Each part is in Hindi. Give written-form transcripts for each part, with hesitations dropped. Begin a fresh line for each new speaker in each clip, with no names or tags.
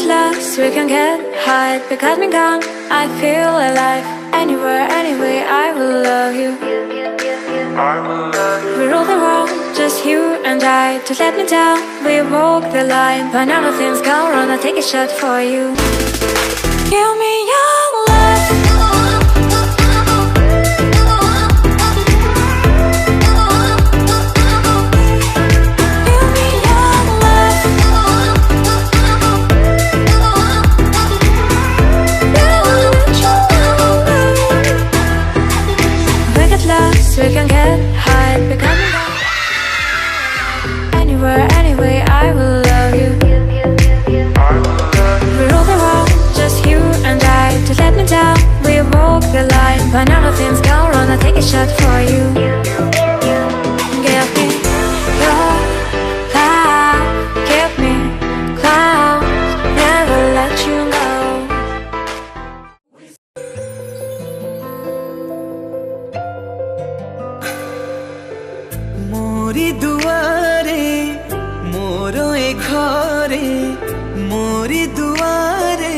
lost, we can get high. Because me gone, I feel alive. Anywhere, anyway, I will love you. We rule the world, just you and I. Just let me down, we walk the line. But now nothing's gone wrong, I'll take a shot for you. Give me your love. Give me your love. We get lost, we can get high. Becoming anywhere, anyway, I will love you. We rule the world, just you and I. Just let me down, we walk the line. But now nothing's gone wrong, I'll take a shot for you. Give me your love, give me clouds, never let you go.
मोरी दुआरे मोरो ए घरे मोरी दुआरे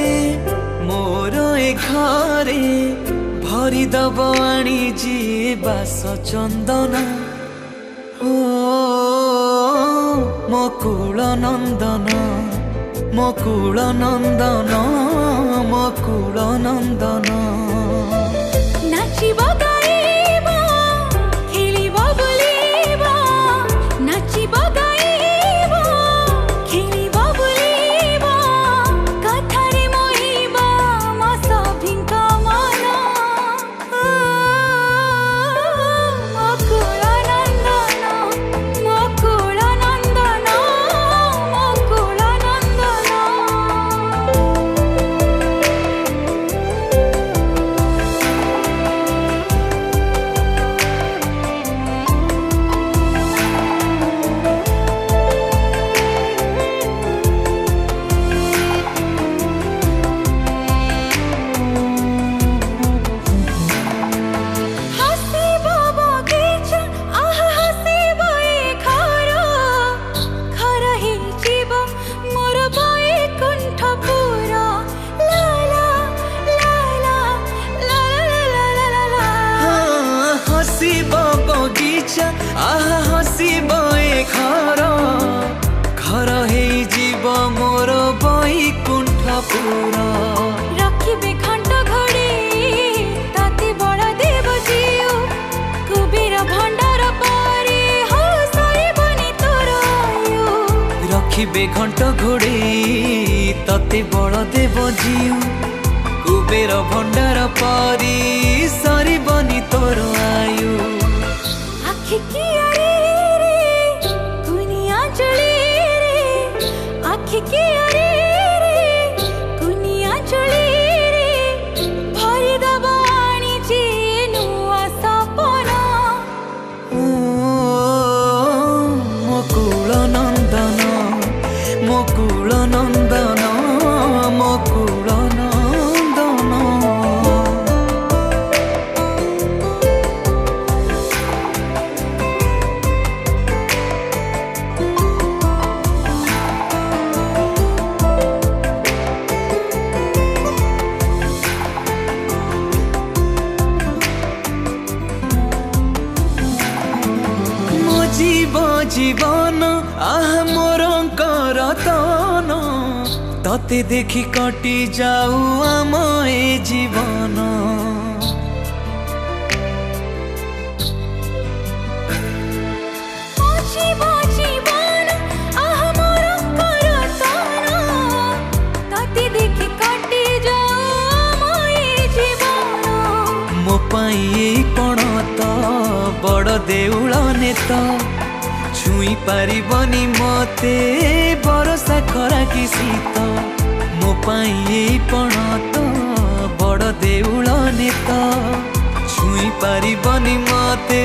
मोरो ए घरे भरी दब आनी जी बास चंदन ओ मकुल नंदन मकुल नंदन मकुल नंदन
नाचिब गाइब खेलिब बुलिब नाचिब गाइब खेलिब बुलिब कथारे मोहिब म सभिंक मन मकुल नंदन मकुल नंदन मकुल नंदन हसीब बगीचा आह हसीब ए घर घर हेजिब मोर बैकुण्ठपुर ला ला ला ला ला ला ला ला
हसीब बगीचा आह हसीब ए घर घर हेजिब मोर बैकुण्ठपुर
रखिबे घंट घड़ी ताते बड़ देव जिउ कुबेर भंडार पारे हो सरिबनी तोर आयु
रखिबे घंट घोड़े तते बड़ देव जीव कुबेर भंडार परी सरिबनी तोर आयु
आखि की अरे रे कुनिया चली रे आखि की अरे रे कुनिया चली रे भरी दबाणी जे नुआ सपना
मकुल नंदन मकुल नंदन मकुल नंदन मो जीवन आह मोर करतन तते देखि कटि जाऊ आम ए जीवन
जीव जीवन आह मोर करतन ताते देखि कटि जाऊ मोए जीवन
मो पाई कण त बड़ देउल नेत छुई पारिबनी मते बरसा खरा कि शीत मो पाई पण त बड़ देउल नेत छुई पारिबनी मते